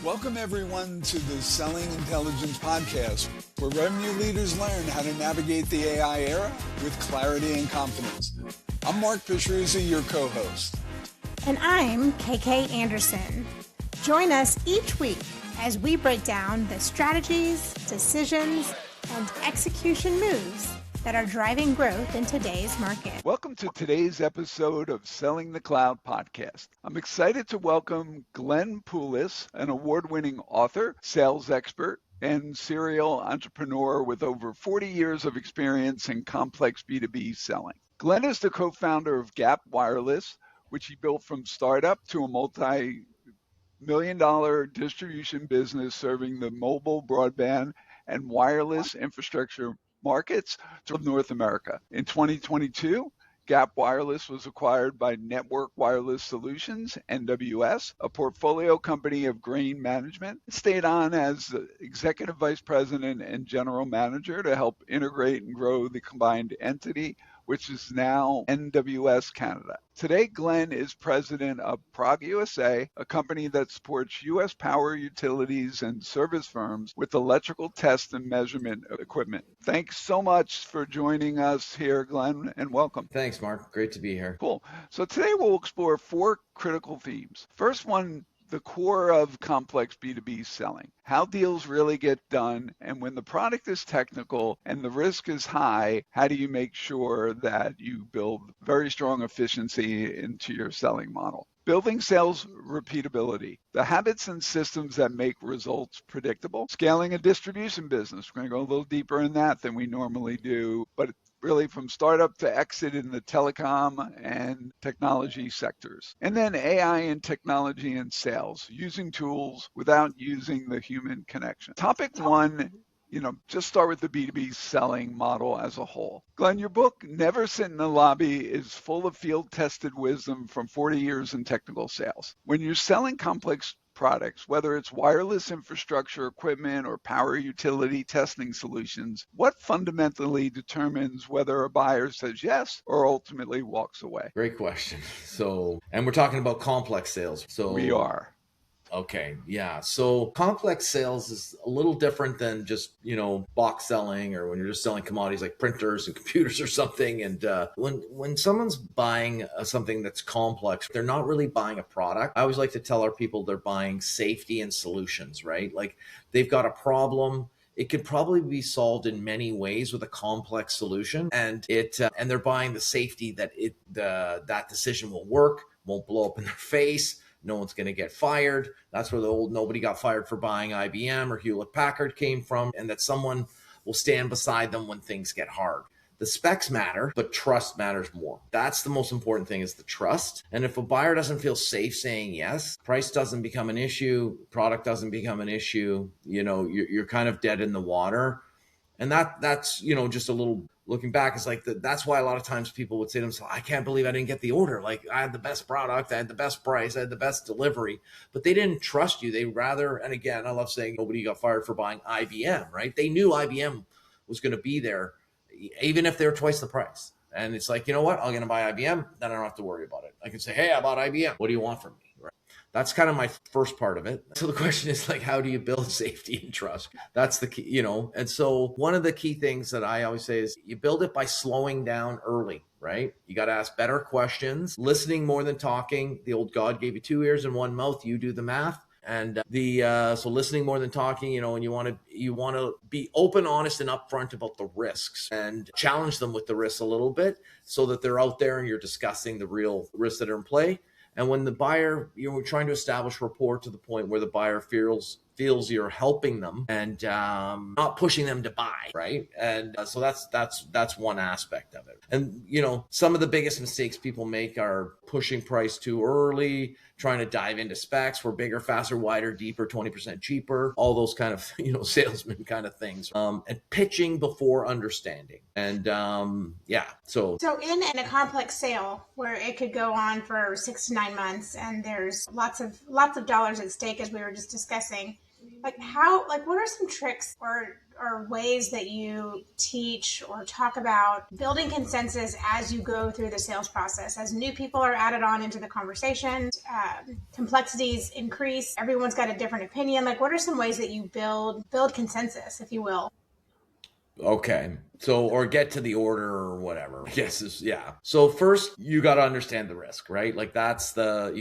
Welcome everyone to the Selling Intelligence Podcast, where revenue leaders learn how to navigate the AI era with clarity and confidence. I'm Mark Pisciuzzi, your co-host. And I'm KK Anderson. Join us each week as we break down the strategies, decisions, and execution moves that are driving growth in today's market. Welcome to today's episode of Selling the Cloud podcast. I'm excited to welcome Glenn Poulos, an award-winning author, sales expert, and serial entrepreneur with over 40 years of experience in complex B2B selling. Glenn is the co-founder of Gap Wireless, which he built from startup to a multi-million-dollar distribution business serving the mobile, broadband, and wireless infrastructure markets to North America. In 2022, Gap Wireless was acquired by Network Wireless Solutions, NWS, a portfolio company of Grain Management. It stayed on as executive vice president and general manager to help integrate and grow the combined entity, which is now NWS Canada. Today, Glenn is president of Prog USA, a company that supports U.S. power utilities and service firms with electrical test and measurement equipment. Thanks so much for joining us here, Glenn, and welcome. Thanks, Mark. Great to be here. Cool. So today we'll explore 4 critical themes. First one, the core of complex B2B selling, how deals really get done, and when the product is technical and the risk is high, how do you make sure that you build very strong efficiency into your selling model? Building sales repeatability, the habits and systems that make results predictable. Scaling a distribution business, we're going to go a little deeper in that than we normally do, but really from startup to exit in the telecom and technology sectors. And then AI and technology and sales, using tools without using the human connection. Topic 1, just start with the B2B selling model as a whole. Glenn, your book, Never Sit in the Lobby, is full of field-tested wisdom from 40 years in technical sales. When you're selling complex products, whether it's wireless infrastructure equipment or power utility testing solutions, what fundamentally determines whether a buyer says yes or ultimately walks away? Great question. And we're talking about complex sales. We are. Okay, yeah. So complex sales is a little different than just, box selling or when you're just selling commodities like printers and computers or something. And when someone's buying something that's complex, they're not really buying a product. I always like to tell our people they're buying safety and solutions, right? Like they've got a problem. It could probably be solved in many ways with a complex solution, and they're buying the safety that that decision will work, won't blow up in their face. No one's going to get fired. That's where the old nobody got fired for buying IBM or Hewlett Packard came from, and that someone will stand beside them when things get hard. The specs matter, but trust matters more. That's the most important thing, is the trust. And if a buyer doesn't feel safe saying yes, price doesn't become an issue, product doesn't become an issue, you're kind of dead in the water. And that's, just a little looking back, it's like that's why a lot of times people would say to themselves, I can't believe I didn't get the order. Like I had the best product, I had the best price, I had the best delivery, but they didn't trust you. They rather, and again, I love saying nobody got fired for buying IBM, right? They knew IBM was going to be there, even if they were twice the price. And it's like, you know what? I'm going to buy IBM. Then I don't have to worry about it. I can say, hey, I bought IBM. What do you want from me? Right? That's kind of my first part of it. So the question is like, how do you build safety and trust? That's the key, And so one of the key things that I always say is you build it by slowing down early, right? You got to ask better questions, listening more than talking. The old God gave you 2 ears and 1 mouth. You do the math. And so listening more than talking, and you want to be open, honest, and upfront about the risks and challenge them with the risks a little bit so that they're out there and you're discussing the real risks that are in play. And when the buyer, we're trying to establish rapport to the point where the buyer feels you're helping them and not pushing them to buy, right? And so that's one aspect of it. And some of the biggest mistakes people make are pushing price too early, trying to dive into specs for bigger, faster, wider, deeper, 20% cheaper, all those kind of salesman kind of things, and pitching before understanding. And So in a complex sale where it could go on for 6 to 9 months and there's lots of dollars at stake, as we were just discussing, what are some tricks or are ways that you teach or talk about building consensus as you go through the sales process? As new people are added on into the conversation, complexities increase, everyone's got a different opinion. Like, what are some ways that you build consensus, if you will? Okay. So, or get to the order or whatever. Yes. Yeah. So first you got to understand the risk, right? Like you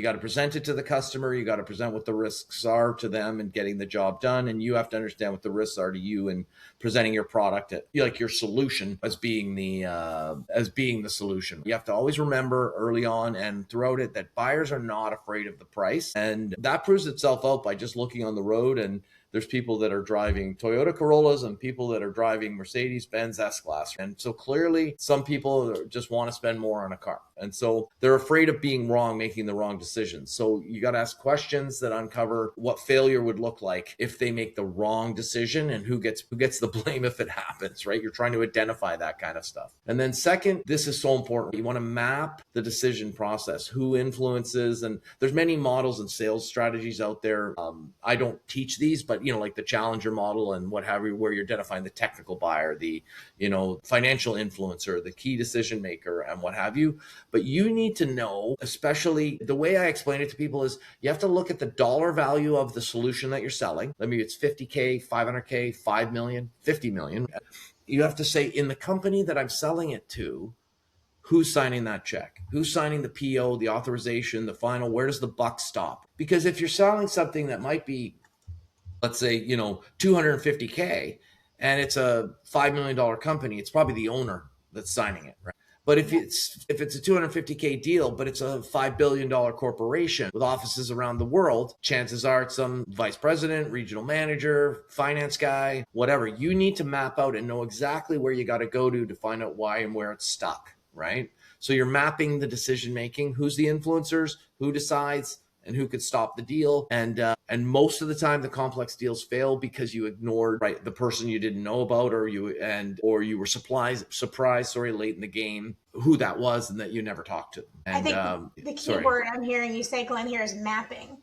got to present it to the customer. You got to present what the risks are to them and getting the job done. And you have to understand what the risks are to you and presenting your product like your solution as being the solution. You have to always remember early on and throughout it that buyers are not afraid of the price. And that proves itself out by just looking on the road, and there's people that are driving Toyota Corollas and people that are driving Mercedes-Benz S-Class. And so clearly some people just want to spend more on a car. And so they're afraid of being wrong, making the wrong decisions. So you got to ask questions that uncover what failure would look like if they make the wrong decision and who gets the blame if it happens, right? You're trying to identify that kind of stuff. And then second, this is so important. You want to map the decision process, who influences, and there's many models and sales strategies out there. I don't teach these, but like the challenger model and what have you, where you're identifying the technical buyer, the, financial influencer, the key decision maker, and what have you. But you need to know, especially the way I explain it to people is you have to look at the dollar value of the solution that you're selling. Maybe it's 50K, 500K, 5 million, 50 million. You have to say, in the company that I'm selling it to, who's signing that check? Who's signing the PO, the authorization, the final? Where does the buck stop? Because if you're selling something that might be, let's say, 250K and it's a $5 million company, it's probably the owner that's signing it, right? But if it's a 250K deal, but it's a $5 billion corporation with offices around the world, chances are it's some vice president, regional manager, finance guy, whatever. You need to map out and know exactly where you got to go to find out why and where it's stuck, right? So you're mapping the decision making, who's the influencers, who decides, and who could stop the deal. And most of the time the complex deals fail because you ignored the person you didn't know about, or you were surprised late in the game who that was and that you never talked to them. And, I think the key word I'm hearing you say, Glenn, here is mapping.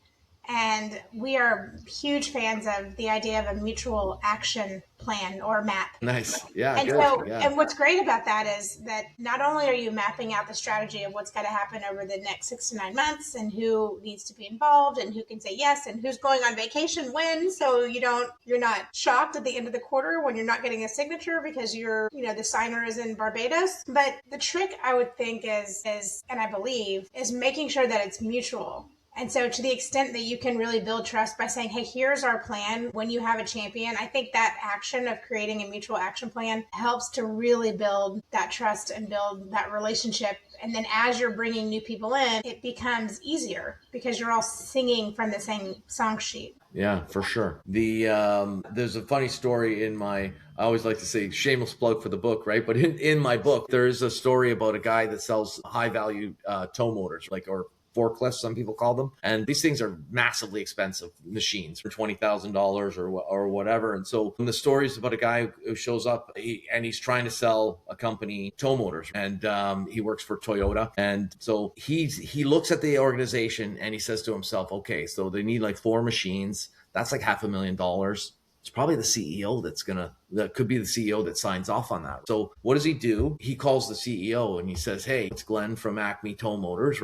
And we are huge fans of the idea of a mutual action plan or map. Nice. Yeah. And good. so, yeah. and what's great about that is that not only are you mapping out the strategy of what's going to happen over the next 6 to 9 months and who needs to be involved and who can say yes and who's going on vacation when, so you're not shocked at the end of the quarter when you're not getting a signature because the signer is in Barbados. But the trick, I would think, is, and I believe, is making sure that it's mutual. And so to the extent that you can really build trust by saying, hey, here's our plan when you have a champion, I think that action of creating a mutual action plan helps to really build that trust and build that relationship. And then as you're bringing new people in, it becomes easier because you're all singing from the same song sheet. Yeah, for sure. There's a funny story I always like to say shameless plug for the book, right? But in my book, there's a story about a guy that sells high value tow motors, or forklifts, some people call them. And these things are massively expensive machines for $20,000 or whatever. And so the story is about a guy who shows up and he's trying to sell a company tow motors, and he works for Toyota. And so he looks at the organization and he says to himself, okay, so they need 4 machines. That's $500,000. It's probably the CEO that could be the CEO that signs off on that. So what does he do? He calls the CEO and he says, hey, it's Glenn from Acme Tow Motors.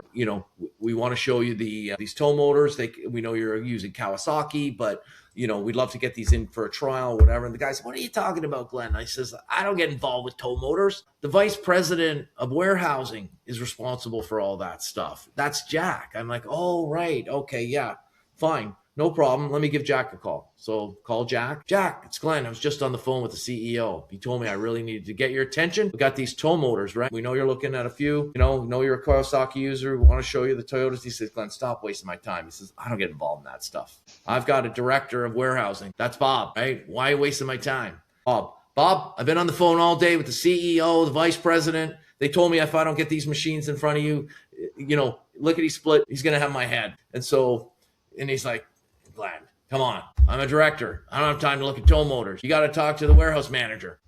We want to show you these tow motors. We know you're using Kawasaki, but we'd love to get these in for a trial or whatever. And the guy said, what are you talking about, Glenn? I says, I don't get involved with tow motors. The vice president of warehousing is responsible for all that stuff. That's Jack. I'm like, oh, right. Okay. Yeah, fine. No problem. Let me give Jack a call. So call Jack. Jack, it's Glenn. I was just on the phone with the CEO. He told me I really needed to get your attention. We got these tow motors, right? We know you're looking at a few, know you're a Kawasaki user. We want to show you the Toyotas. He says, Glenn, stop wasting my time. He says, I don't get involved in that stuff. I've got a director of warehousing. That's Bob, right? Why are you wasting my time? Bob, I've been on the phone all day with the CEO, the vice president. They told me if I don't get these machines in front of you, lickety split, he's going to have my head. And he's like, Glenn, come on. I'm a director. I don't have time to look at tow motors. You got to talk to the warehouse manager.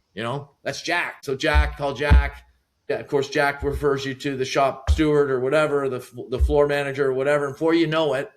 That's Jack. So call Jack. Yeah, of course, Jack refers you to the shop steward or whatever, the floor manager or whatever. And before you know it,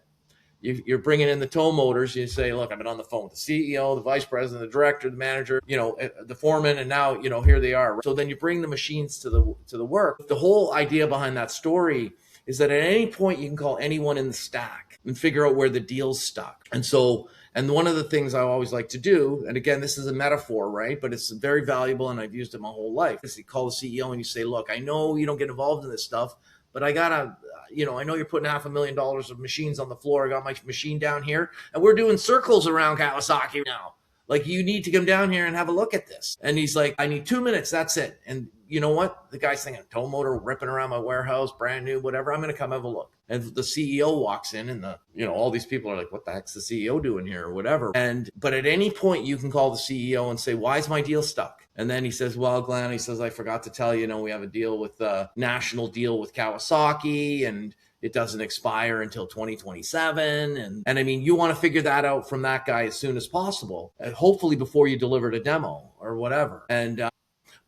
you're bringing in the tow motors. You say, look, I've been on the phone with the CEO, the vice president, the director, the manager, the foreman, and now, here they are. So then you bring the machines to the work. The whole idea behind that story is that at any point you can call anyone in the stack and figure out where the deal's stuck. And one of the things I always like to do, and again, this is a metaphor, right? But it's very valuable, and I've used it my whole life, is you call the CEO and you say, look, I know you don't get involved in this stuff, but I know you're putting $500,000 of machines on the floor. I got my machine down here, and we're doing circles around Kawasaki now. Like, you need to come down here and have a look at this. And he's like, I need 2 minutes. That's it. And you know what? The guy's thinking, tow motor ripping around my warehouse, brand new, whatever. I'm going to come have a look. And the CEO walks in, and all these people are like, what the heck's the CEO doing here or whatever. But at any point you can call the CEO and say, why is my deal stuck? And then he says, well, Glenn, I forgot to tell you, we have a deal with national deal with Kawasaki, and it doesn't expire until 2027. And I mean, you want to figure that out from that guy as soon as possible, and hopefully before you delivered a demo or whatever.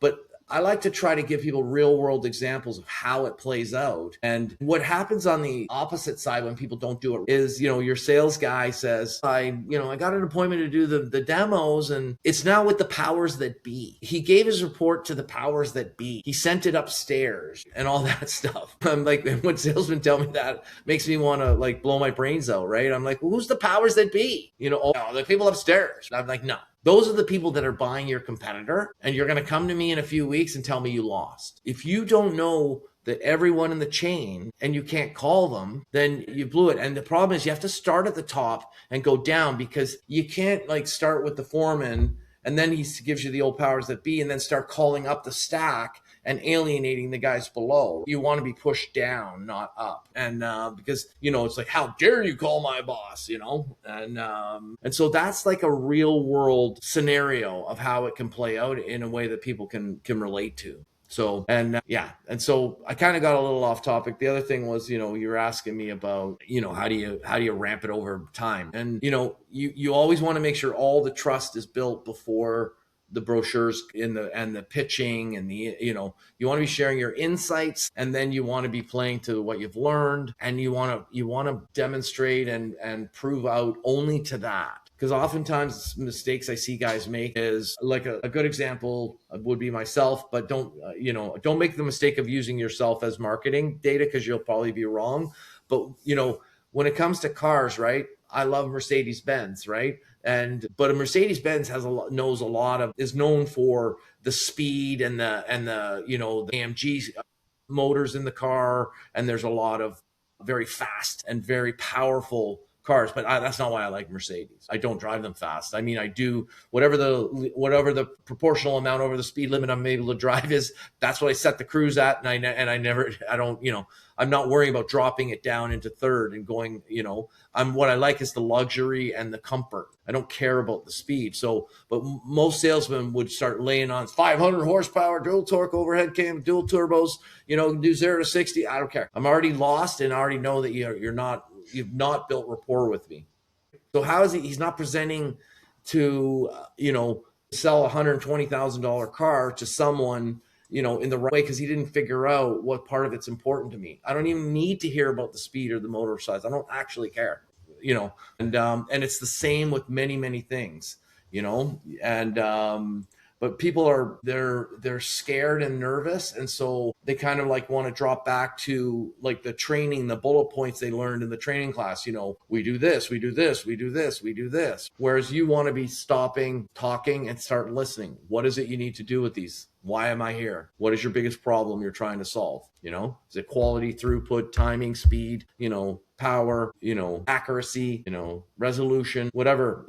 But I like to try to give people real world examples of how it plays out. And what happens on the opposite side when people don't do it is, your sales guy says, I got an appointment to do the demos, and it's now with the powers that be. He gave his report to the powers that be. He sent it upstairs and all that stuff. I'm like, when salesmen tell me that, makes me want to blow my brains out, right? I'm like, well, who's the powers that be? The people upstairs. I'm like, no. Those are the people that are buying your competitor, and you're going to come to me in a few weeks and tell me you lost. If you don't know that everyone in the chain and you can't call them, then you blew it. And the problem is you have to start at the top and go down, because you can't start with the foreman and then he gives you the old powers that be and then start calling up the stack and alienating the guys below. You want to be pushed down, not up. And because, it's like, how dare you call my boss, and so that's like a real world scenario of how it can play out in a way that people can relate to. So, and so I kind of got a little off topic. The other thing was, you were asking me about, how do you ramp it over time? And, you always want to make sure all the trust is built before the brochures and the pitching and you want to be sharing your insights, and then you want to be playing to what you've learned, and you want to demonstrate and prove out only to that. Because oftentimes mistakes I see guys make is like a good example would be myself, but don't make the mistake of using yourself as marketing data, because you'll probably be wrong. But, when it comes to cars, right? I love Mercedes-Benz, right? But a Mercedes-Benz is known for the speed and the AMG motors in the car. And there's a lot of very fast and very powerful cars, but that's not why I like Mercedes. I don't drive them fast. I mean, I do whatever the proportional amount over the speed limit I'm able to drive is. That's what I set the cruise at, I'm not worrying about dropping it down into third and going. What I like is the luxury and the comfort. I don't care about the speed. So, but most salesmen would start laying on 500 horsepower, dual torque, overhead cam, dual turbos. Do 0 to 60. I don't care. I'm already lost, and I already know that you've not built rapport with me. So how is he's not presenting to, sell a $120,000 car to someone, in the right way, because he didn't figure out what part of it's important to me. I don't even need to hear about the speed or the motor size. I don't actually care, and it's the same with many, many things, but people they're scared and nervous. And so they kind of want to drop back to the training, the bullet points they learned in the training class. We do this, we do this, we do this, we do this. Whereas you want to be stopping, talking, and start listening. What is it you need to do with these? Why am I here? What is your biggest problem you're trying to solve? Is it quality, throughput, timing, speed, power, accuracy, resolution, whatever,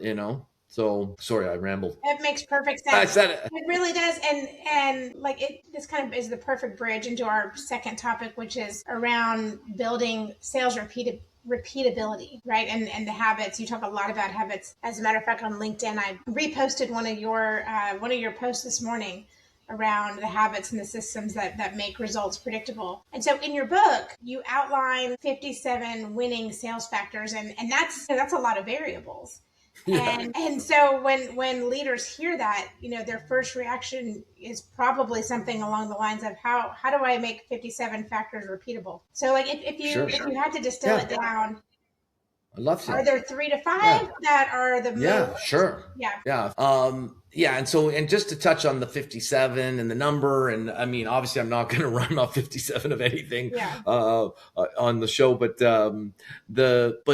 So sorry, I rambled. It makes perfect sense. I said it. It really does. And this kind of is the perfect bridge into our second topic, which is around building sales repeatability, right? And the habits. You talk a lot about habits. As a matter of fact, on LinkedIn, I reposted one of your posts this morning around the habits and the systems that make results predictable. And so in your book, you outline 57 winning sales factors, and that's a lot of variables. Yeah. And so when leaders hear that, their first reaction is probably something along the lines of how do I make 57 factors repeatable? So if you had to distill it down, I'd love to. Are there 3 to 5 Yeah. that are the Yeah, most? sure. Yeah. Yeah. Yeah. And just to touch on the 57 and the number, and I mean, obviously I'm not going to run off 57 of anything, Yeah. on the show, but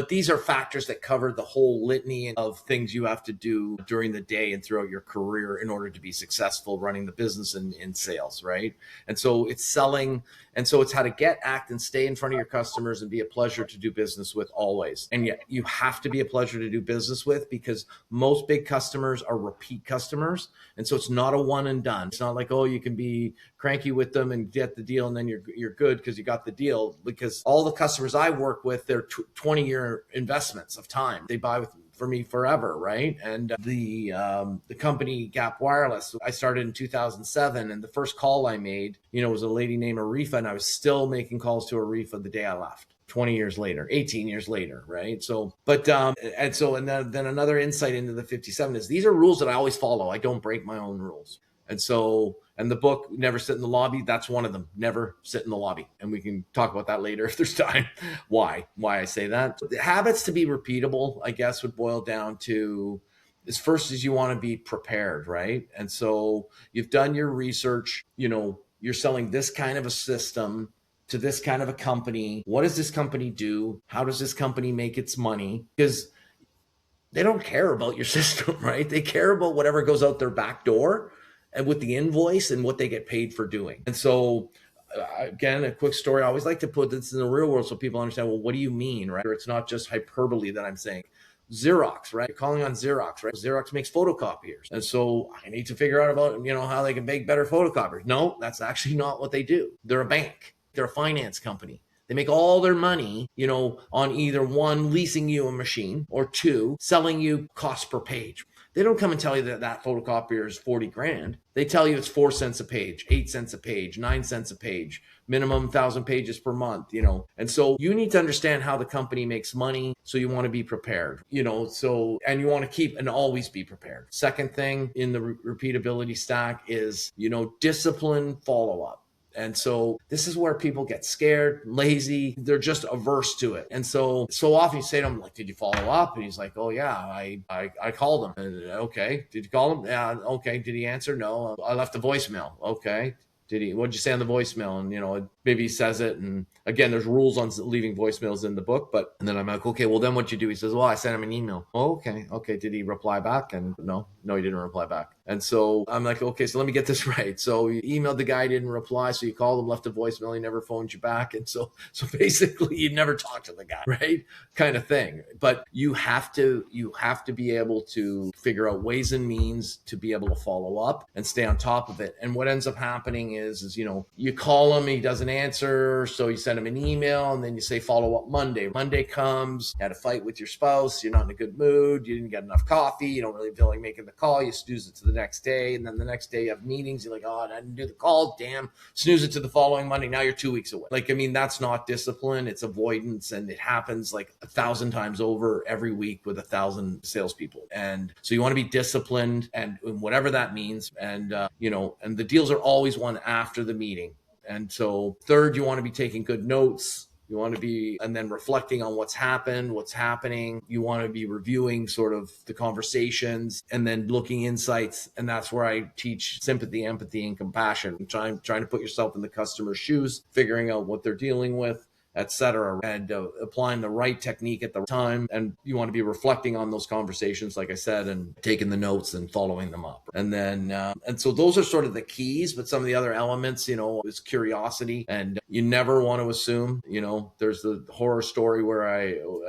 these are factors that cover the whole litany of things you have to do during the day and throughout your career in order to be successful running the business and in sales. Right. And so it's selling. And so it's how to get, act, and stay in front of your customers and be a pleasure to do business with always. And yet you have to be a pleasure to do business with, because most big customers are repeat customers. And so it's not a one and done. It's not like, oh, you can be cranky with them and get the deal and then you're good because you got the deal. Because all the customers I work with, they're 20-year investments of time. They buy for me forever, right? And the company Gap Wireless, I started in 2007, and the first call I made, was a lady named Arifa, and I was still making calls to Arifa the day I left. 20 years later, 18 years later, right? So, and then another insight into the 57 is these are rules that I always follow. I don't break my own rules. And so, and the book, Never Sit in the Lobby, that's one of them. Never sit in the lobby. And we can talk about that later if there's time, why I say that. The habits to be repeatable, I guess, would boil down to is first is you want to be prepared, right? And so you've done your research, you're selling this kind of a system to this kind of a company. What does this company do? How does this company make its money? Because they don't care about your system, right? They care about whatever goes out their back door and with the invoice and what they get paid for doing. And so again, a quick story. I always like to put this in the real world so people understand, well, what do you mean, right? Or it's not just hyperbole that I'm saying. Xerox, right? You're calling on Xerox, right? Xerox makes photocopiers. And so I need to figure out about, how they can make better photocopiers. No, that's actually not what they do. They're a bank. They're a finance company. They make all their money, on either one, leasing you a machine, or two, selling you cost per page. They don't come and tell you that photocopier is 40 grand. They tell you it's 4 cents a page, 8 cents a page, 9 cents a page, minimum 1,000 pages per month, And so you need to understand how the company makes money. So you want to be prepared, and you want to keep and always be prepared. Second thing in the repeatability stack is, discipline follow-up. And so this is where people get scared, lazy. They're just averse to it. And so often you say to him, like, did you follow up? And he's like, oh yeah, I called him. And, okay. Did you call him? Yeah. Okay. Did he answer? No. I left a voicemail. Okay. What'd you say on the voicemail? And, maybe he says it. And again, there's rules on leaving voicemails in the book, and then I'm like, okay, well then what'd you do? He says, well, I sent him an email. Oh, okay. Okay. Did he reply back? And no, he didn't reply back. And so I'm like, okay, so let me get this right. So you emailed the guy, didn't reply. So you called him, left a voicemail. He never phoned you back. And so basically you never talked to the guy, right? Kind of thing. But you have to be able to figure out ways and means to be able to follow up and stay on top of it. And what ends up happening is you call him, he doesn't answer. So you send him an email and then you say, follow up Monday. Monday comes, you had a fight with your spouse. You're not in a good mood. You didn't get enough coffee. You don't really feel like making the call. You snooze it to the next day. And then the next day you have meetings. You're like, oh, I didn't do the call. Damn. Snooze it to the following Monday. Now you're 2 weeks away. That's not discipline. It's avoidance. And it happens like 1,000 times over every week with 1,000 salespeople. And so you want to be disciplined and whatever that means. And, and the deals are always won after the meeting. And so third, you want to be taking good notes. You want to be, and then reflecting on what's happened, what's happening. You want to be reviewing sort of the conversations and then looking insights. And that's where I teach sympathy, empathy, and compassion. Trying to put yourself in the customer's shoes, figuring out what they're dealing with, etc., and applying the right technique at the time. And you want to be reflecting on those conversations, like I said, and taking the notes and following them up. And then, and so those are sort of the keys, but some of the other elements, is curiosity. And you never want to assume, there's the horror story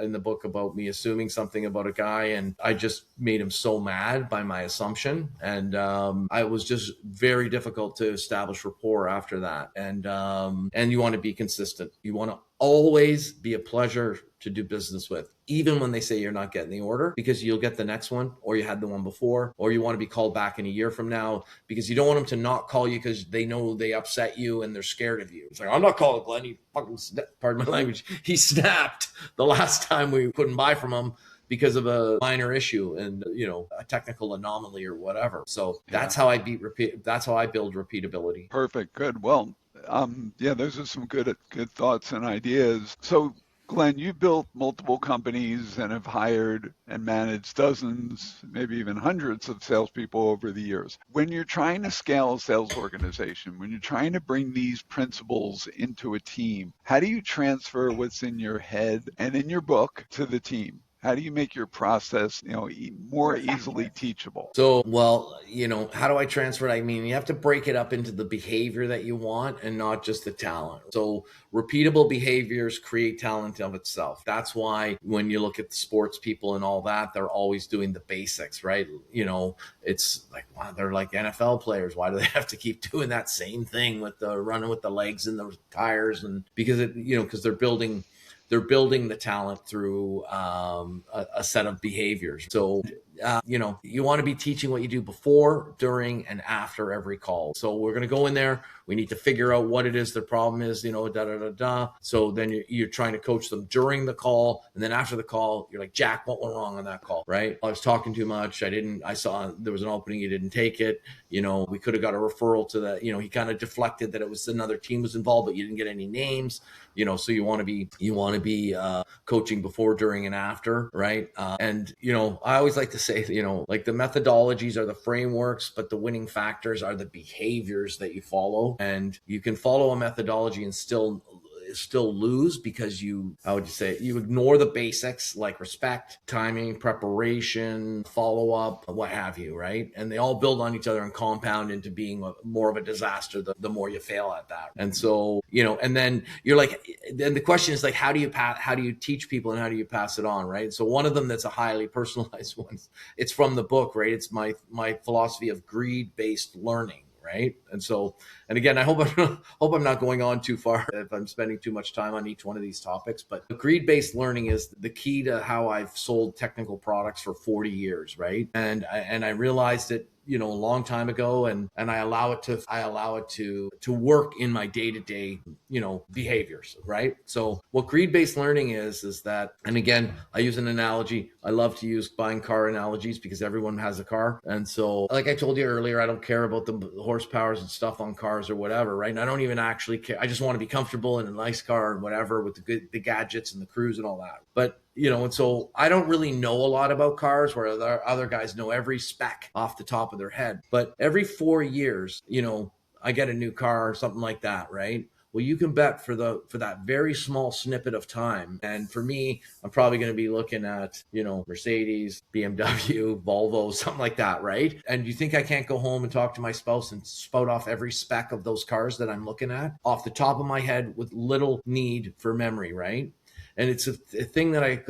in the book about me assuming something about a guy, and I just made him so mad by my assumption. And I was just very difficult to establish rapport after that. And you want to be consistent. You want to always be a pleasure to do business with, even when they say you're not getting the order, because you'll get the next one, or you had the one before, or you want to be called back in a year from now, because you don't want them to not call you because they know they upset you and they're scared of you. It's like, I'm not calling Glenn. He fucking, pardon my language, he snapped the last time we couldn't buy from him because of a minor issue and, a technical anomaly or whatever. So that's how I that's how I build repeatability. Perfect. Good. Well, those are some good thoughts and ideas. So Glenn, you built multiple companies and have hired and managed dozens, maybe even hundreds of salespeople over the years. When you're trying to scale a sales organization, when you're trying to bring these principles into a team, how do you transfer what's in your head and in your book to the team? How do you make your process, more easily teachable? So, well, how do I transfer it? I mean, you have to break it up into the behavior that you want and not just the talent. So, repeatable behaviors create talent of itself. That's why when you look at the sports people and all that, they're always doing the basics, right? It's like, wow, they're like NFL players. Why do they have to keep doing that same thing with the running with the legs and the tires? And because they're building the talent through a set of behaviors. So, you want to be teaching what you do before, during, and after every call. So we're going to go in there. We need to figure out what it is the problem is, So then you're trying to coach them during the call. And then after the call, you're like, Jack, what went wrong on that call, right? I was talking too much. I saw there was an opening. You didn't take it. We could have got a referral to that. He kind of deflected that it was another team was involved, but you didn't get any names, so you want to be coaching before, during, and after, right? And I always like to say, like the methodologies are the frameworks, but the winning factors are the behaviors that you follow. And you can follow a methodology and still lose because you ignore the basics like respect, timing, preparation, follow-up, what have you, right? And they all build on each other and compound into being more of a disaster the more you fail at that. And so, and then then the question is like, how do you teach people and how do you pass it on, right? So one of them that's a highly personalized one, it's from the book, right? It's my philosophy of greed-based learning. Right. And again, I hope I'm not going on too far if I'm spending too much time on each one of these topics, but greed-based learning is the key to how I've sold technical products for 40 years. Right. And I realized it, a long time ago, and I allow it to work in my day-to-day, behaviors, right? So what greed-based learning is that, and again, I use an analogy. I love to use buying car analogies because everyone has a car. And so, like I told you earlier, I don't care about the horsepowers and stuff on cars or whatever, right? And I don't even actually care. I just want to be comfortable in a nice car and whatever with the gadgets and the cruise and all that. But and so I don't really know a lot about cars where other guys know every spec off the top of their head. But every 4 years, I get a new car or something like that, right? Well, you can bet for that very small snippet of time. And for me, I'm probably going to be looking at, Mercedes, BMW, Volvo, something like that, right? And you think I can't go home and talk to my spouse and spout off every spec of those cars that I'm looking at off the top of my head with little need for memory, right? And it's a thing that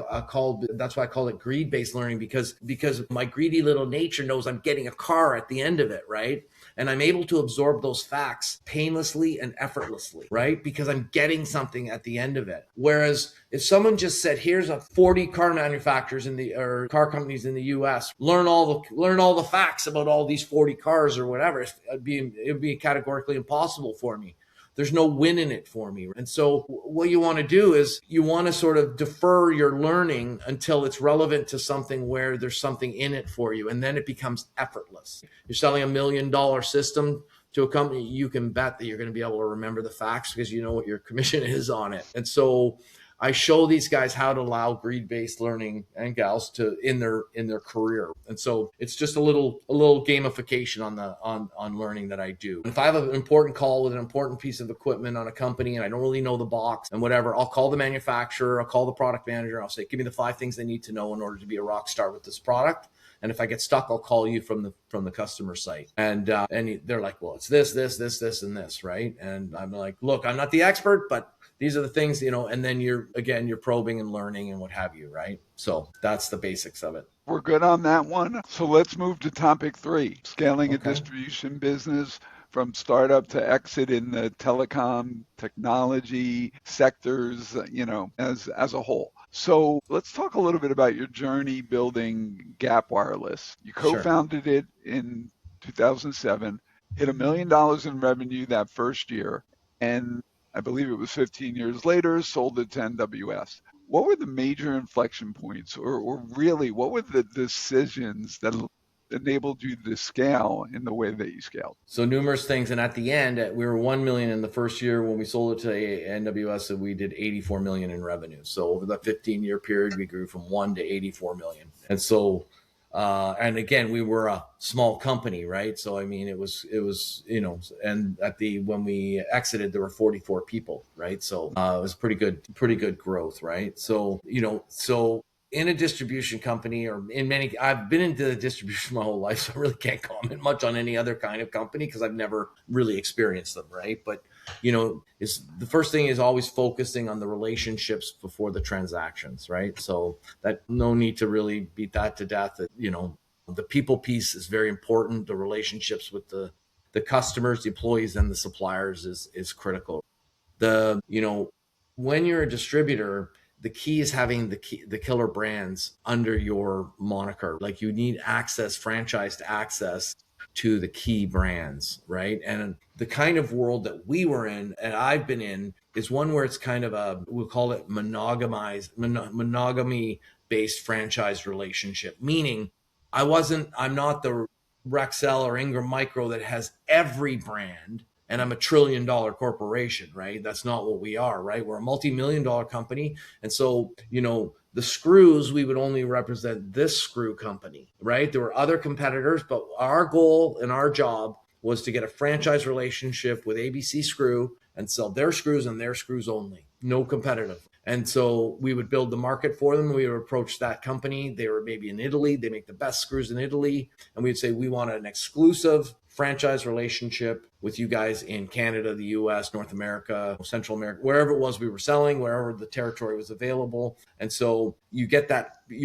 that's why I call it greed-based learning, because my greedy little nature knows I'm getting a car at the end of it, right? And I'm able to absorb those facts painlessly and effortlessly, right? Because I'm getting something at the end of it. Whereas if someone just said, here's 40 car manufacturers or car companies in the US, learn all the facts about all these 40 cars or whatever, it'd be categorically impossible for me. There's no win in it for me. And so what you want to do is you want to sort of defer your learning until it's relevant to something where there's something in it for you. And then it becomes effortless. You're selling $1 million system to a company, you can bet that you're going to be able to remember the facts because you know what your commission is on it. And so I show these guys how to allow greed-based learning and gals in their career. And so it's just a little gamification on learning that I do. If I have an important call with an important piece of equipment on a company and I don't really know the box and whatever, I'll call the manufacturer, I'll call the product manager, I'll say, give me the 5 things they need to know in order to be a rock star with this product. And if I get stuck, I'll call you from the customer site. And they're like, well, it's this, and this, right? And I'm like, look, I'm not the expert, but these are the things, and then you're probing and learning and what have you, right? So that's the basics of it. We're good on that one. So let's move to topic 3, scaling a distribution business from startup to exit in the telecom technology sectors, as a whole. So let's talk a little bit about your journey building Gap Wireless. You co-founded it in 2007, hit $1 million in revenue that first year, and I believe it was 15 years later, sold it to NWS. What were the major inflection points, or really, what were the decisions that enabled you to scale in the way that you scaled? So numerous things. And at the end, we were 1 million in the first year when we sold it to NWS, and we did 84 million in revenue. So over the 15-year period, we grew from 1 to 84 million. And so, and again, we were a small company, right? So, I mean, it was, and when we exited, there were 44 people, right? So, it was pretty good growth, right? So, in a distribution company, or I've been into the distribution my whole life, so I really can't comment much on any other kind of company because I've never really experienced them, right? But, the first thing is always focusing on the relationships before the transactions, right? So that no need to really beat that to death. The people piece is very important. The relationships with the customers, the employees, and the suppliers is critical. When you're a distributor, the key is having the killer brands under your moniker. Like, you need franchised access to the key brands, right? And the kind of world that we were in, and I've been in, is one where it's kind of we'll call it monogamy-based franchise relationship. Meaning, I'm not the Rexel or Ingram Micro that has every brand, and I'm a $1 trillion corporation, right? That's not what we are, right? We're a multi-million-dollar company. And so, the screws, we would only represent this screw company, right? There were other competitors, but our goal and our job was to get a franchise relationship with ABC Screw and sell their screws and their screws only, no competitive. And so we would build the market for them. We would approach that company. They were maybe in Italy. They make the best screws in Italy. And we'd say, we want an exclusive franchise relationship with you guys in Canada, the US, North America, Central America, wherever it was we were selling, wherever the territory was available. And so you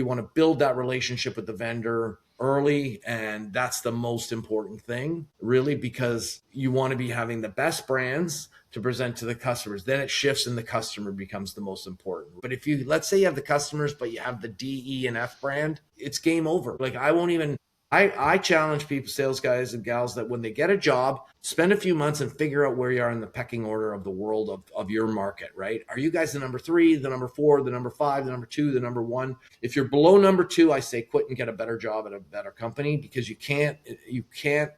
want to build that relationship with the vendor early. And that's the most important thing, really, because you want to be having the best brands to present to the customers. Then it shifts and the customer becomes the most important. But if let's say you have the customers, but you have the D, E, and F brand, it's game over. Like, I challenge people, sales guys and gals, that when they get a job, spend a few months and figure out where you are in the pecking order of the world of your market, right? Are you guys the number 3, the number 4, the number 5, the number 2, the number 1? If you're below number 2, I say quit and get a better job at a better company, because you can't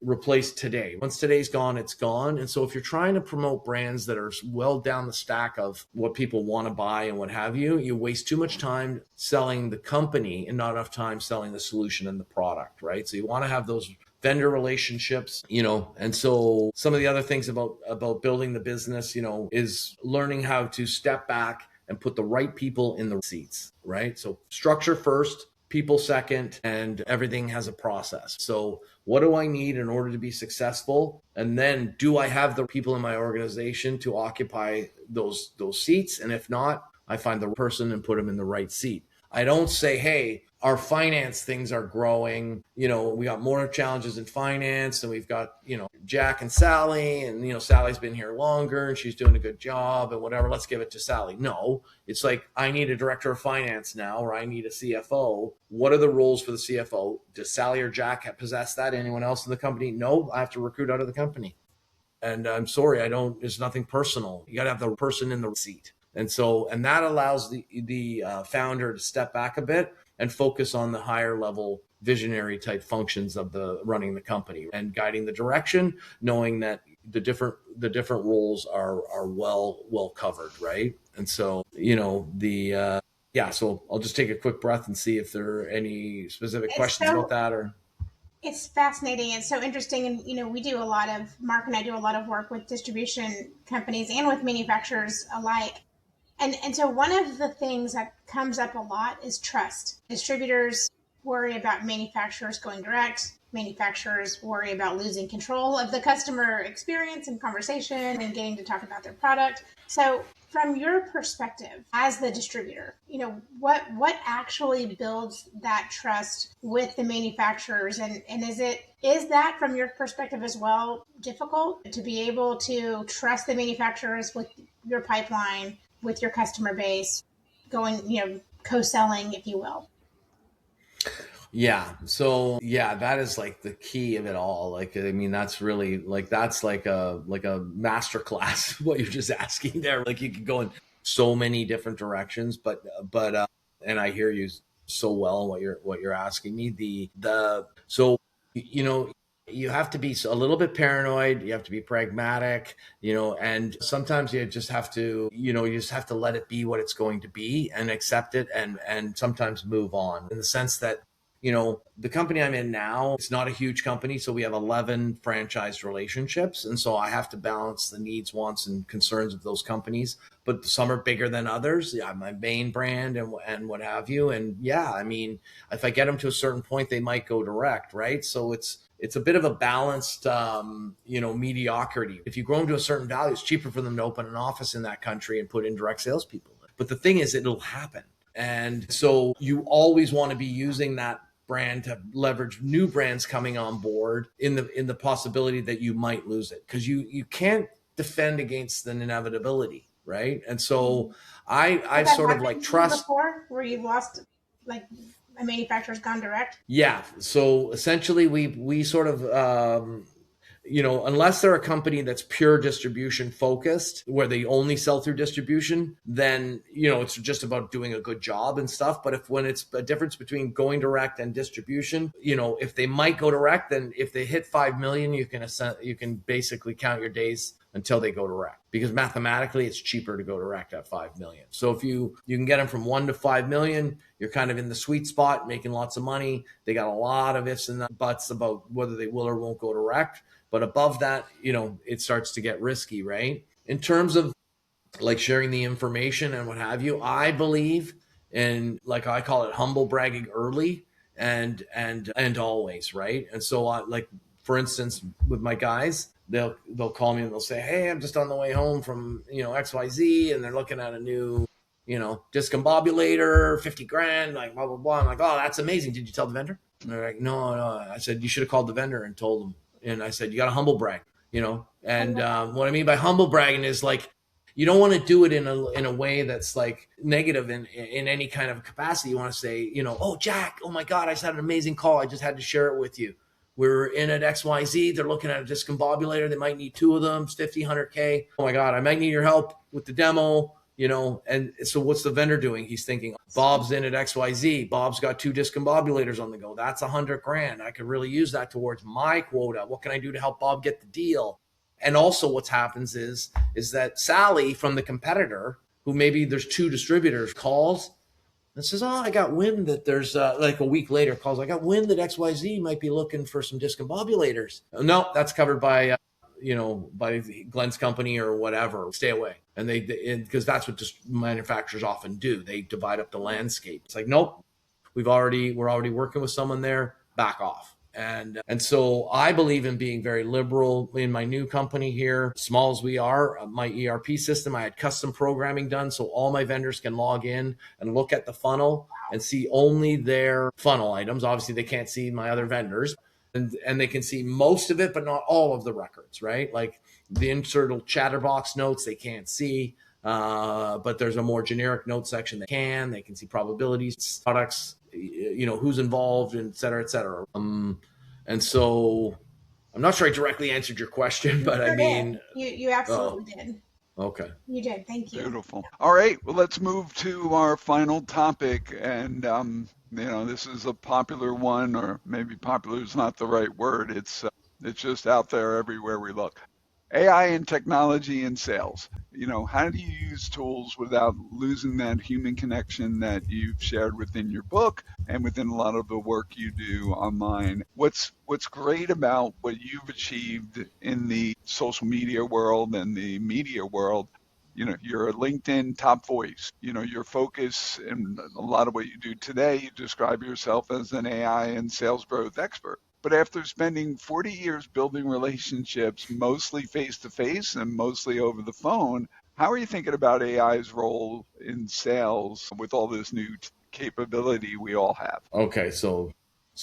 replace today. Once today's gone, it's gone. And so if you're trying to promote brands that are well down the stack of what people want to buy and what have you, you waste too much time selling the company and not enough time selling the solution and the product, right? So you want to have those vendor relationships, and so some of the other things about building the business, is learning how to step back and put the right people in the seats, right? So structure first, people second, and everything has a process. So what do I need in order to be successful? And then, do I have the people in my organization to occupy those seats? And if not, I find the person and put them in the right seat. I don't say, hey, our finance things are growing. We got more challenges in finance, and we've got, Jack and Sally, and, Sally's been here longer and she's doing a good job and whatever. Let's give it to Sally. No, it's like, I need a director of finance now, or I need a CFO. What are the roles for the CFO? Does Sally or Jack possess that? Anyone else in the company? No, I have to recruit out of the company. And I'm sorry, it's nothing personal. You got to have the person in the seat. And that allows the founder to step back a bit and focus on the higher level visionary type functions of the running the company and guiding the direction, knowing that the different roles are well covered, right? And so, so I'll just take a quick breath and see if there are any specific questions about that. Or it's fascinating. It's so interesting. And, Mark and I do a lot of work with distribution companies and with manufacturers alike. And so one of the things that comes up a lot is trust. Distributors worry about manufacturers going direct. Manufacturers worry about losing control of the customer experience and conversation and getting to talk about their product. So from your perspective as the distributor, what actually builds that trust with the manufacturers? And is that from your perspective as well difficult to be able to trust the manufacturers with your pipeline, with your customer base, going, co-selling, if you will? Yeah. So that is like the key of it all. Like, I mean, that's really that's like a master class, what you're just asking there. Like, you could go in so many different directions, but and I hear you so well in what you're asking me. So you know, you have to be a little bit paranoid. You have to be pragmatic, and sometimes you just have to, you just have to let it be what it's going to be and accept it and sometimes move on, in the sense that, the company I'm in now, it's not a huge company. So we have 11 franchise relationships. And so I have to balance the needs, wants, and concerns of those companies. But some are bigger than others. Yeah, my main brand and what have you. And yeah, I mean, if I get them to a certain point, they might go direct, right? So it's a bit of a balanced, mediocrity. If you grow them to a certain value, it's cheaper for them to open an office in that country and put indirect salespeople. But the thing is, it'll happen. And so you always want to be using that brand to leverage new brands coming on board in the possibility that you might lose it, because you can't defend against an inevitability, right? And so I sort of like trust before, where you've lost, like, a manufacturer's gone direct. Yeah. So essentially we sort of, unless they're a company that's pure distribution focused, where they only sell through distribution, then, it's just about doing a good job and stuff. But when it's a difference between going direct and distribution, if they might go direct, then if they hit 5 million, you can basically count your days until they go direct, because mathematically it's cheaper to go direct at 5 million. So if you can get them from 1 to 5 million, you're kind of in the sweet spot, making lots of money. They got a lot of ifs and buts about whether they will or won't go direct. But above that, it starts to get risky, right? In terms of like sharing the information and what have you, I believe in, like, I call it humble bragging early and always, right? And so like, for instance, with my guys, they'll call me and they'll say, hey, I'm just on the way home from, XYZ, and they're looking at a new, discombobulator, 50 grand, like blah, blah, blah. I'm like, oh, that's amazing. Did you tell the vendor? And they're like, no. I said, you should have called the vendor and told them. And I said, you got to humble brag, and what I mean by humble bragging is, like, you don't want to do it in a way that's like negative in any kind of capacity. You want to say, oh, Jack, oh my God, I just had an amazing call. I just had to share it with you. We're in at XYZ. They're looking at a discombobulator. They might need 2 of them. It's 50, 100K. Oh my God, I might need your help with the demo. And so what's the vendor doing? He's thinking, Bob's in at XYZ. Bob's got 2 discombobulators on the go. That's 100 grand. I could really use that towards my quota. What can I do to help Bob get the deal? And also what happens is that Sally from the competitor, who maybe there's 2 distributors, calls and says, oh, I got wind that there's like a week later calls, I got wind that XYZ might be looking for some discombobulators. No, that's covered by by Glenn's company or whatever. Stay away. And because that's what just manufacturers often do. They divide up the landscape. It's like, nope, we're already working with someone there. Back off. And so I believe in being very liberal in my new company here, small as we are. My ERP system, I had custom programming done, so all my vendors can log in and look at the funnel and see only their funnel items. Obviously, they can't see my other vendors. And they can see most of it, but not all of the records, right? Like the internal chatterbox notes, they can't see, but there's a more generic note section they can see probabilities, products, who's involved, and et cetera, et cetera. And so I'm not sure I directly answered your question, but I mean, you absolutely did. Okay. You did. Thank you. Beautiful. All right. Well, let's move to our final topic. And, this is a popular one, or maybe popular is not the right word. It's just out there everywhere we look. AI and technology in sales. How do you use tools without losing that human connection that you've shared within your book and within a lot of the work you do online? What's great about what you've achieved in the social media world and the media world? You're a LinkedIn top voice. Your focus in a lot of what you do today, you describe yourself as an AI and sales growth expert. But after spending 40 years building relationships, mostly face-to-face and mostly over the phone, how are you thinking about AI's role in sales with all this new capability we all have? Okay, so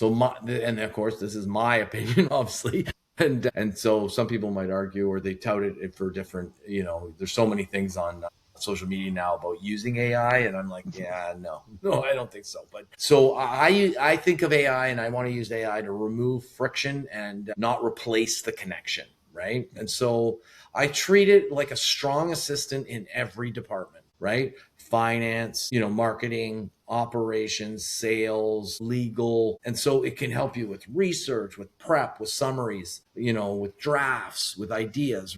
and of course, this is my opinion, obviously. And so some people might argue, or they tout it for different, there's so many things on social media now about using AI, and I'm like, yeah, no, I don't think so. But so I think of AI, and I want to use AI to remove friction and not replace the connection, right? And so I treat it like a strong assistant in every department, right? finance, marketing, operations, sales, legal. And so it can help you with research, with prep, with summaries, with drafts, with ideas,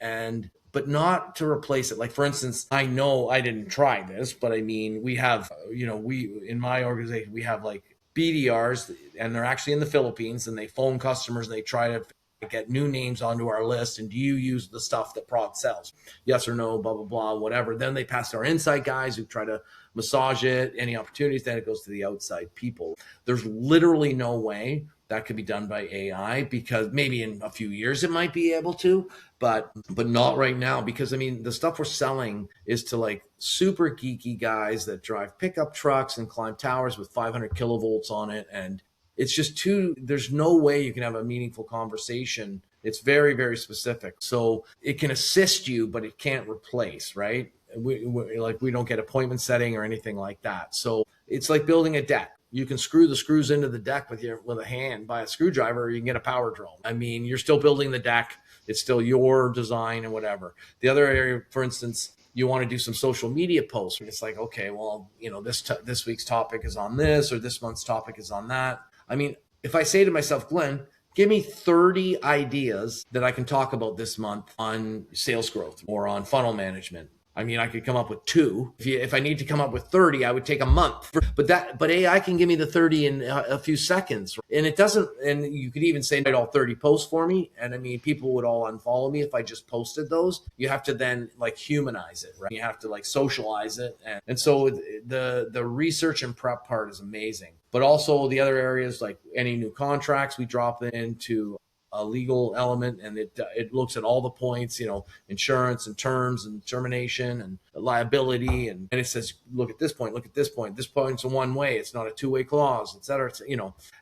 but not to replace it. Like, for instance, I know I didn't try this, but I mean, we have, in my organization, we have like BDRs, and they're actually in the Philippines, and they phone customers and they try to get new names onto our list. And do you use the stuff that Prod sells? Yes or no, blah, blah, blah, whatever. Then they pass to our inside guys who try to massage it, any opportunities. Then it goes to the outside people. There's literally no way that could be done by AI, because maybe in a few years it might be able to, but not right now. Because I mean, the stuff we're selling is to like super geeky guys that drive pickup trucks and climb towers with 500 kilovolts on it. And it's just there's no way you can have a meaningful conversation. It's very, very specific. So it can assist you, but it can't replace, right? We don't get appointment setting or anything like that. So it's like building a deck. You can screw the screws into the deck with a hand by a screwdriver, or you can get a power drill. I mean, you're still building the deck. It's still your design and whatever. The other area, for instance, you want to do some social media posts. It's like, okay, well, this week's topic is on this, or this month's topic is on that. I mean, if I say to myself, Glenn, give me 30 ideas that I can talk about this month on sales growth or on funnel management. I mean, I could come up with 2. If I need to come up with 30, I would take a month. But AI can give me the 30 in a few seconds. And it doesn't, and you could even say write all 30 posts for me. And I mean, people would all unfollow me if I just posted those. You have to then like humanize it, right? You have to like socialize it. And so the research and prep part is amazing. But also the other areas, like any new contracts, we drop into a legal element, and it looks at all the points, insurance and terms and termination and liability, and it says, look at this point, this point's a one way, it's not a two-way clause, et cetera,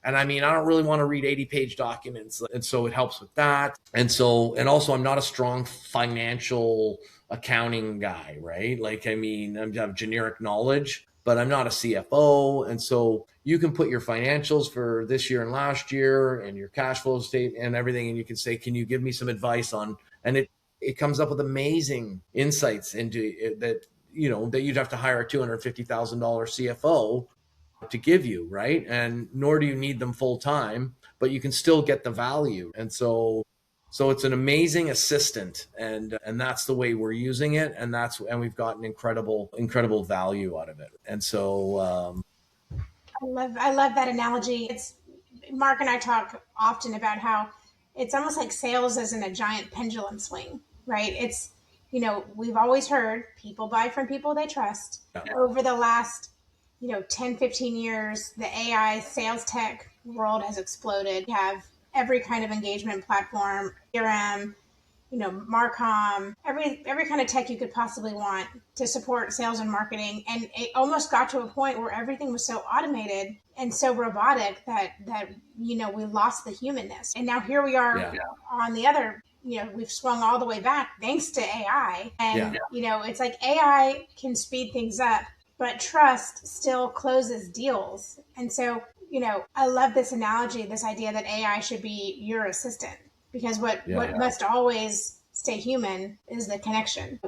and I mean, I don't really want to read 80-page documents, and so it helps with that. And also I'm not a strong financial accounting guy, right? Like, I mean, I have generic knowledge, but I'm not a CFO. And so you can put your financials for this year and last year and your cash flow state and everything. And you can say, can you give me some advice on, and it comes up with amazing insights into it that you'd have to hire a $250,000 CFO to give you, right? And nor do you need them full time, but you can still get the value. And so it's an amazing assistant, and that's the way we're using it, and we've gotten incredible value out of it. And so I love that analogy. Mark and I talk often about how it's almost like sales isn't a giant pendulum swing, right? It's, we've always heard people buy from people they trust. Yeah. Over the last 10, 15 years, the AI sales tech world has exploded. We have every kind of engagement platform, CRM, Marcom, every kind of tech you could possibly want to support sales and marketing. And it almost got to a point where everything was so automated and so robotic that we lost the humanness. And now here we are on the other, we've swung all the way back thanks to AI. And, it's like AI can speed things up, but trust still closes deals. And so, I love this analogy, this idea that AI should be your assistant, because what must always stay human is the connection.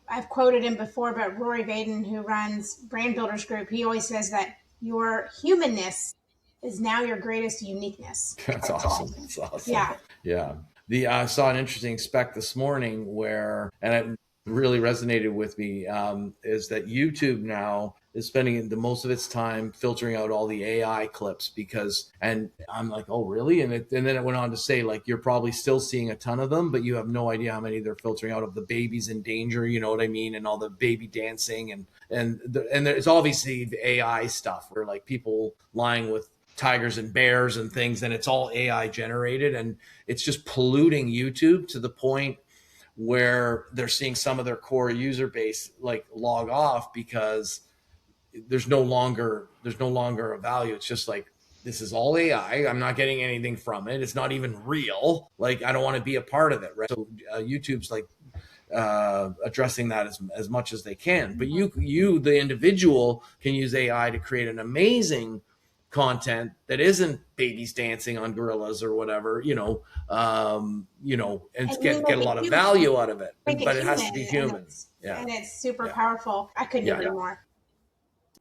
I've quoted him before, but Rory Vaden, who runs Brand Builders Group, he always says that your humanness is now your greatest uniqueness. That's awesome. That's awesome. Yeah. Yeah. I saw an interesting spec this morning and it really resonated with me, is that YouTube now is spending the most of its time filtering out all the AI clips, and I'm like, oh, really? And then it went on to say, like, you're probably still seeing a ton of them, but you have no idea how many they're filtering out of the babies in danger, you know what I mean? And all the baby dancing and there's obviously the AI stuff where like people lying with tigers and bears and things, and it's all AI generated, and it's just polluting YouTube to the point where they're seeing some of their core user base like log off because there's no longer a value. It's just like, this is all AI. I'm not getting anything from it. It's not even real. Like, I don't want to be a part of it, right? So YouTube's like addressing that as much as they can. But you, the individual, can use AI to create an amazing content that isn't babies dancing on gorillas or whatever, and get a lot of value out of it. But it has to be human. And it's super powerful. I couldn't agree more.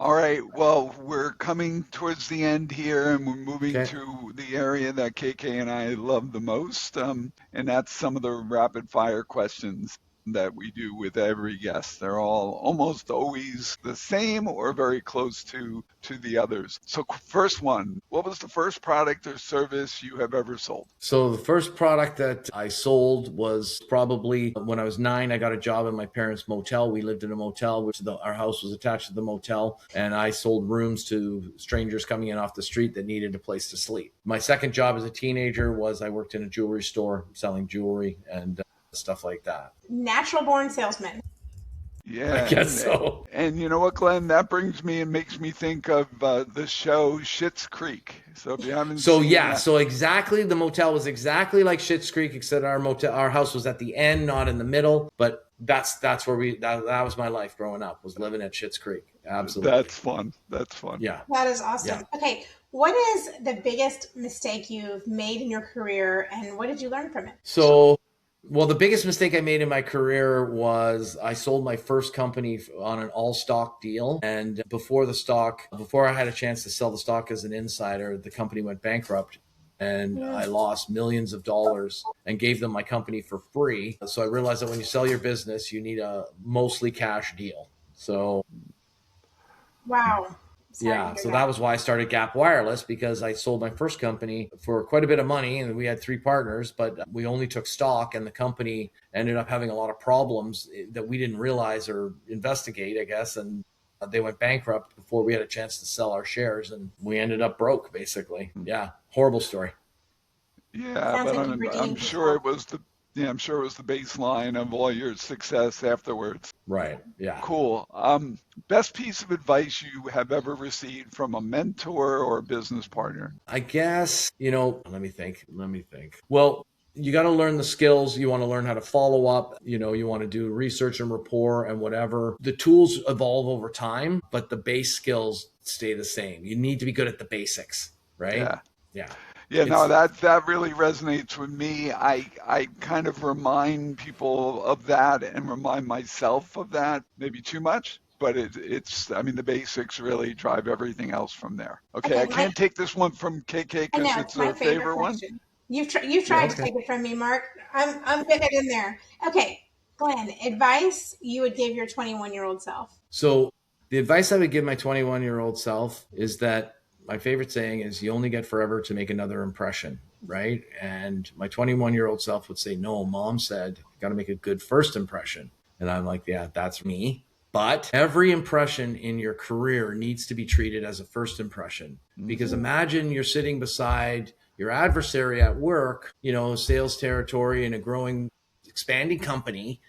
All right. Well, we're coming towards the end here, and we're moving Okay. to the area that KK and I love the most, and that's some of the rapid fire questions that we do with every guest. They're all almost always the same or very close to the others. So, first one, what was the first product or service you have ever sold? So the first product that I sold was probably when I was 9. I got a job in my parents' motel. We lived in a motel, which our house was attached to the motel, and I sold rooms to strangers coming in off the street that needed a place to sleep. My second job as a teenager was I worked in a jewelry store selling jewelry and stuff like that. Natural born salesman. I Yeah, guess so. and you know what, Glenn? That brings me and makes me think of the show Schitt's Creek. So if you haven't So seen yeah, that, so exactly, the motel was exactly like Schitt's Creek, except our house was at the end, not in the middle. But that's where that was my life growing up, was living at Schitt's Creek. Absolutely. that's fun. That's fun. Yeah. That is awesome. Yeah. Okay, what is the biggest mistake you've made in your career, and what did you learn from it? So, well, the biggest mistake I made in my career was I sold my first company on an all stock deal. And before I had a chance to sell the stock as an insider, the company went bankrupt. And I lost millions of dollars and gave them my company for free. So I realized that when you sell your business, you need a mostly cash deal. So Wow. Sorry to yeah, hear so that was why I started Gap Wireless, because I sold my first company for quite a bit of money, and we had 3 partners, but we only took stock, and the company ended up having a lot of problems that we didn't realize or investigate, I guess, and they went bankrupt before we had a chance to sell our shares, and we ended up broke, basically. Yeah, horrible story. Yeah, Sounds but like you I'm redeemed sure yourself. it was I'm sure it was the baseline of all your success afterwards. Right, yeah. Cool. Best piece of advice you have ever received from a mentor or a business partner? I guess, let me think. Well, you got to learn the skills. You want to learn how to follow up. You want to do research and rapport and whatever. The tools evolve over time, but the base skills stay the same. You need to be good at the basics, right? Yeah. Yeah. Yeah, no, It's that really resonates with me. I kind of remind people of that and remind myself of that, maybe too much, but it's I mean the basics really drive everything else from there. Okay, Okay, I can't take this one from KK I because know it's it's my a favorite favorite one. question. You've yeah, tried to okay. take it from me, Mark. I'm getting it in there. Okay, Glenn, advice you would give your 21-year-old self. So the advice I would give my 21-year-old self is that my favorite saying is you only get forever to make another impression, right? And my 21-year-old self would say, no, mom said, you got to make a good first impression. And I'm like, yeah, that's me. But every impression in your career needs to be treated as a first impression. Because imagine you're sitting beside your adversary at work, sales territory in a expanding company,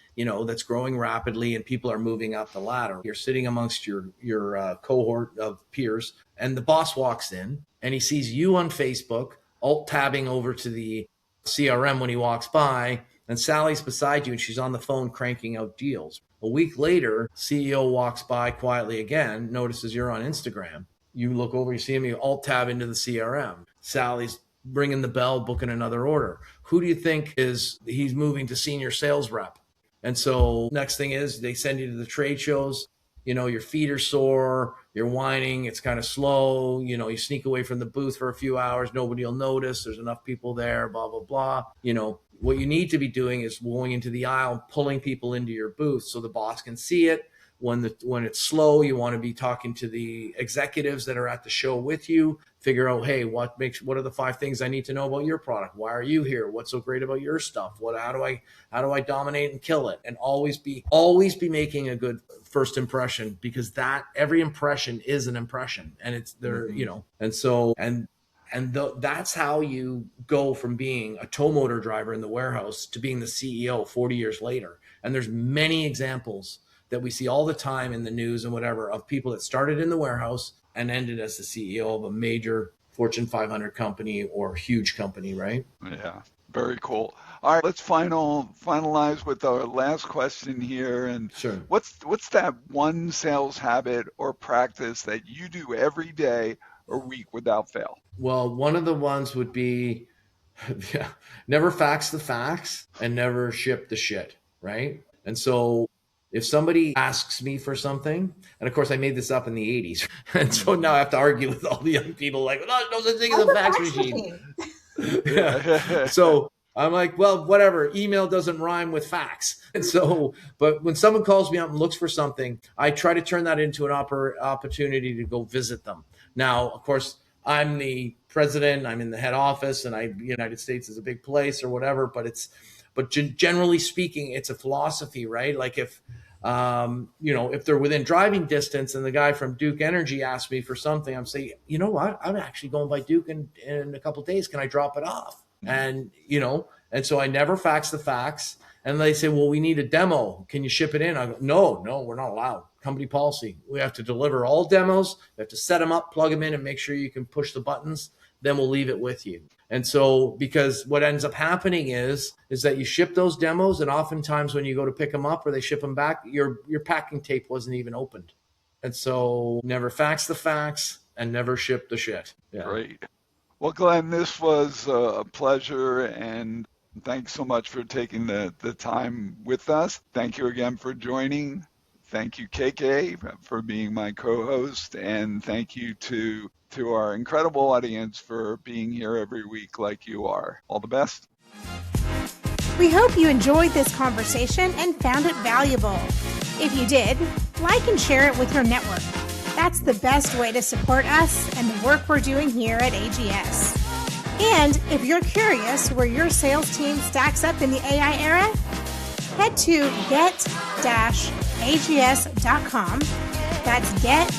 that's growing rapidly and people are moving up the ladder. You're sitting amongst your cohort of peers, and the boss walks in and he sees you on Facebook, alt tabbing over to the CRM when he walks by, and Sally's beside you and she's on the phone cranking out deals. A week later, CEO walks by quietly again, notices you're on Instagram. You look over, you see him, you alt tab into the CRM. Sally's ringing the bell, booking another order. Who do you think he's moving to senior sales rep? And so next thing is they send you to the trade shows. Your feet are sore, you're whining, it's kind of slow. You sneak away from the booth for a few hours. Nobody will notice. There's enough people there, blah, blah, blah. What you need to be doing is going into the aisle, pulling people into your booth so the boss can see it. When it's slow, you want to be talking to the executives that are at the show with you. Figure out, hey, what are the 5 things I need to know about your product? Why are you here? What's so great about your stuff? How do I dominate and kill it? And always be making a good first impression, because that every impression is an impression, and it's there, and so that's how you go from being a tow motor driver in the warehouse to being the CEO 40 years later. And there's many examples that we see all the time in the news and whatever of people that started in the warehouse and ended as the CEO of a major Fortune 500 company or huge company, right? Yeah, very cool. All right, let's finalize with our last question here. And Sure. what's that one sales habit or practice that you do every day or week without fail? Well, one of the ones would be never fax the facts and never ship the shit, right? And so If somebody asks me for something, and of course I made this up in the 80s, and so now I have to argue with all the young people like, no, no such thing as a fax machine. Yeah. So I'm like, well, whatever. Email doesn't rhyme with fax. And so, but when someone calls me up and looks for something, I try to turn that into an opportunity to go visit them. Now, of course, I'm the president, I'm in the head office, and the United States is a big place or whatever, but generally speaking, it's a philosophy, right? Like if they're within driving distance and the guy from Duke Energy asks me for something, I'm saying, you know what? I'm actually going by Duke in a couple of days. Can I drop it off? And, and so I never fax the fax. And they say, well, we need a demo. Can you ship it in? I go, no, we're not allowed. Company policy. We have to deliver all demos. We have to set them up, plug them in, and make sure you can push the buttons. Then we'll leave it with you. And so, because what ends up happening is that you ship those demos, and oftentimes when you go to pick them up or they ship them back, your packing tape wasn't even opened. And so never fax the fax and never ship the shit. Yeah. Great. Well, Glenn, this was a pleasure, and thanks so much for taking the time with us. Thank you again for joining. Thank you, KK, for being my co-host, and thank you to our incredible audience for being here every week like you are. All the best. We hope you enjoyed this conversation and found it valuable. If you did, like and share it with your network. That's the best way to support us and the work we're doing here at AGS. And if you're curious where your sales team stacks up in the AI era, head to get-ags.com. That's get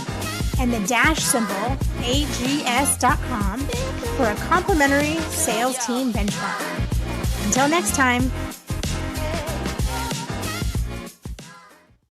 and the dash symbol ags.com for a complimentary sales team benchmark. Until next time,